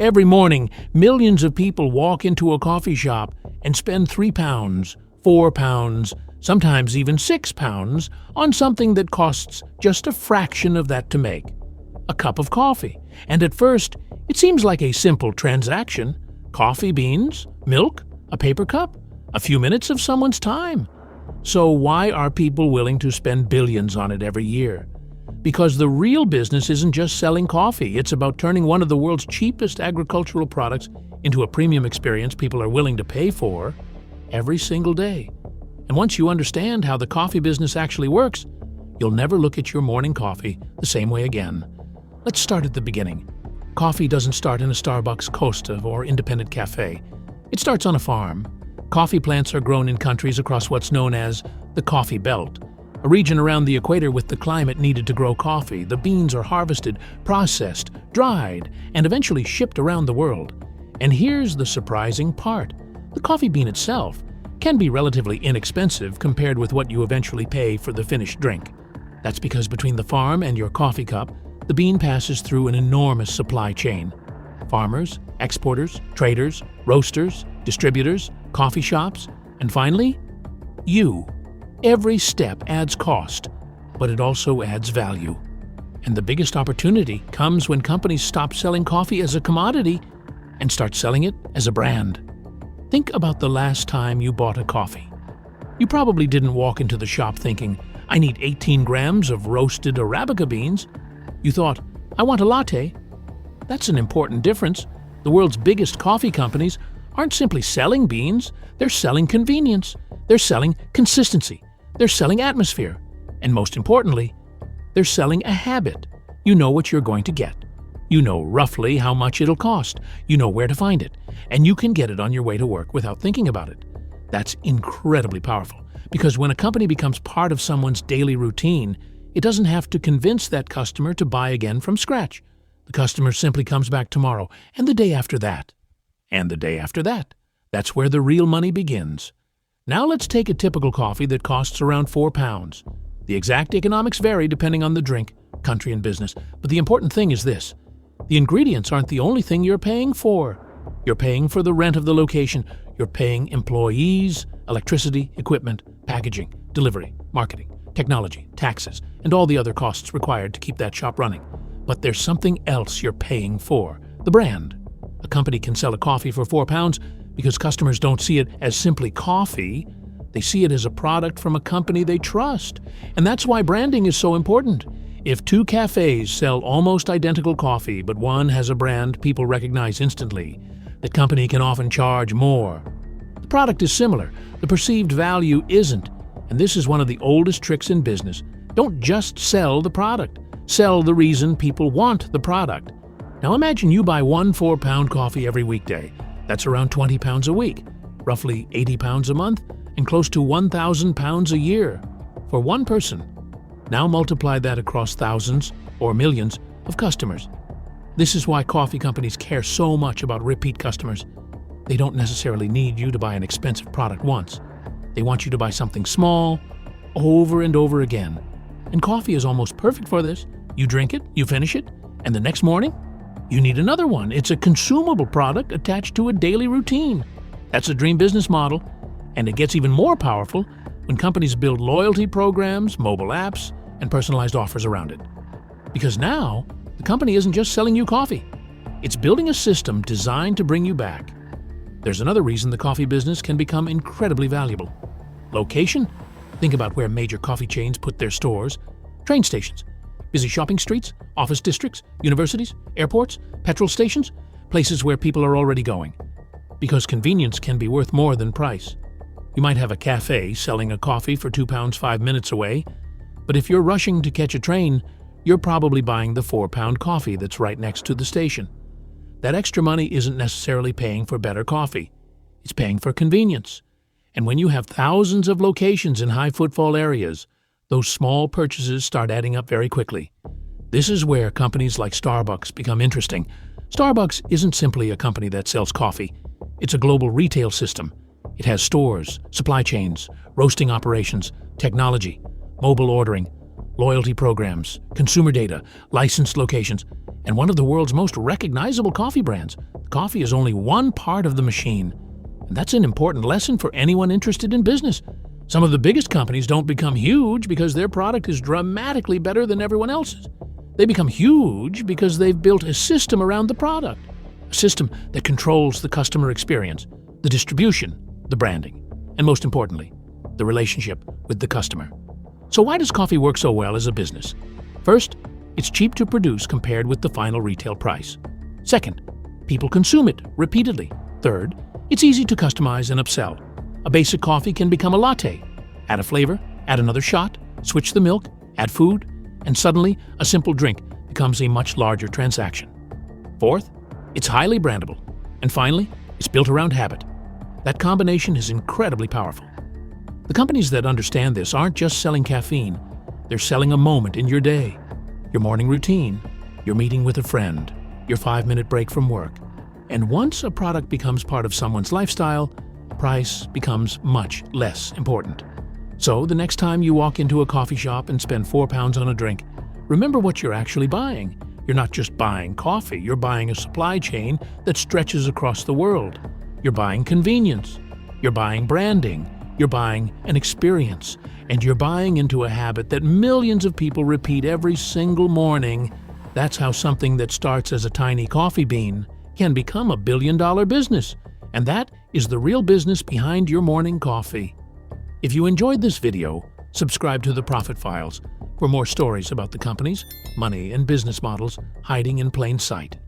Every morning, millions of people walk into a coffee shop and spend £3, £4, sometimes even £6 on something that costs just a fraction of that to make. A cup of coffee. And at first, it seems like a simple transaction. Coffee beans, milk, a paper cup, a few minutes of someone's time. So why are people willing to spend billions on it every year? Because the real business isn't just selling coffee. It's about turning one of the world's cheapest agricultural products into a premium experience people are willing to pay for every single day. And once you understand how the coffee business actually works, you'll never look at your morning coffee the same way again. Let's start at the beginning. Coffee doesn't start in a Starbucks, Costa, or independent cafe. It starts on a farm. Coffee plants are grown in countries across what's known as the Coffee Belt, a region around the equator with the climate needed to grow coffee. The beans are harvested, processed, dried, and eventually shipped around the world. And here's the surprising part. The coffee bean itself can be relatively inexpensive compared with what you eventually pay for the finished drink. That's because between the farm and your coffee cup, the bean passes through an enormous supply chain. Farmers, exporters, traders, roasters, distributors, coffee shops, and finally, you. Every step adds cost, but it also adds value. And the biggest opportunity comes when companies stop selling coffee as a commodity and start selling it as a brand. Think about the last time you bought a coffee. You probably didn't walk into the shop thinking, I need 18 grams of roasted Arabica beans. You thought, I want a latte. That's an important difference. The world's biggest coffee companies aren't simply selling beans, they're selling convenience, they're selling consistency, they're selling atmosphere, and most importantly, they're selling a habit. You know what you're going to get. You know roughly how much it'll cost, you know where to find it, and you can get it on your way to work without thinking about it. That's incredibly powerful, because when a company becomes part of someone's daily routine, it doesn't have to convince that customer to buy again from scratch. The customer simply comes back tomorrow, and the day after that, and the day after that. That's where the real money begins. Now let's take a typical coffee that costs around £4. The exact economics vary depending on the drink, country, and business, but the important thing is this. The ingredients aren't the only thing you're paying for. You're paying for the rent of the location. You're paying employees, electricity, equipment, packaging, delivery, marketing, technology, taxes, and all the other costs required to keep that shop running. But there's something else you're paying for, the brand. A company can sell a coffee for £4 because customers don't see it as simply coffee. They see it as a product from a company they trust. And that's why branding is so important. If two cafes sell almost identical coffee, but one has a brand people recognize instantly, that company can often charge more. The product is similar, the perceived value isn't. And this is one of the oldest tricks in business. Don't just sell the product. Sell the reason people want the product. Now imagine you buy one £4 coffee every weekday. That's around £20 a week, roughly £80 a month, and close to £1,000 a year for one person. Now multiply that across thousands or millions of customers. This is why coffee companies care so much about repeat customers. They don't necessarily need you to buy an expensive product once. They want you to buy something small, over and over again. And coffee is almost perfect for this. You drink it, you finish it, and the next morning, you need another one. It's a consumable product attached to a daily routine. That's a dream business model, and it gets even more powerful when companies build loyalty programs, mobile apps, and personalized offers around it. Because now, the company isn't just selling you coffee. It's building a system designed to bring you back. There's another reason the coffee business can become incredibly valuable. Location? Think about where major coffee chains put their stores. Train stations, busy shopping streets, office districts, universities, airports, petrol stations, places where people are already going. Because convenience can be worth more than price. You might have a cafe selling a coffee for £2 5 minutes away, but if you're rushing to catch a train, you're probably buying the £4 coffee that's right next to the station. That extra money isn't necessarily paying for better coffee. It's paying for convenience. And when you have thousands of locations in high footfall areas, those small purchases start adding up very quickly. This is where companies like Starbucks become interesting. Starbucks isn't simply a company that sells coffee. It's a global retail system. It has stores, supply chains, roasting operations, technology, mobile ordering, loyalty programs, consumer data, licensed locations, and one of the world's most recognizable coffee brands. Coffee is only one part of the machine, and that's an important lesson for anyone interested in business. Some of the biggest companies don't become huge because their product is dramatically better than everyone else's. They become huge because they've built a system around the product, a system that controls the customer experience, the distribution, the branding, and most importantly, the relationship with the customer. So why does coffee work so well as a business? First, it's cheap to produce compared with the final retail price. Second, people consume it repeatedly. Third, it's easy to customize and upsell. A basic coffee can become a latte. Add a flavor, add another shot, switch the milk, add food, and suddenly a simple drink becomes a much larger transaction. Fourth, it's highly brandable. And finally, it's built around habit. That combination is incredibly powerful. The companies that understand this aren't just selling caffeine, they're selling a moment in your day, your morning routine, your meeting with a friend, your 5-minute break from work. And once a product becomes part of someone's lifestyle, price becomes much less important. So the next time you walk into a coffee shop and spend £4 on a drink, remember what you're actually buying. You're not just buying coffee, you're buying a supply chain that stretches across the world. You're buying convenience, you're buying branding, you're buying an experience, and you're buying into a habit that millions of people repeat every single morning. That's how something that starts as a tiny coffee bean can become a billion-dollar business. And that is the real business behind your morning coffee. If you enjoyed this video, subscribe to the Profit Files for more stories about the companies, money, and business models hiding in plain sight.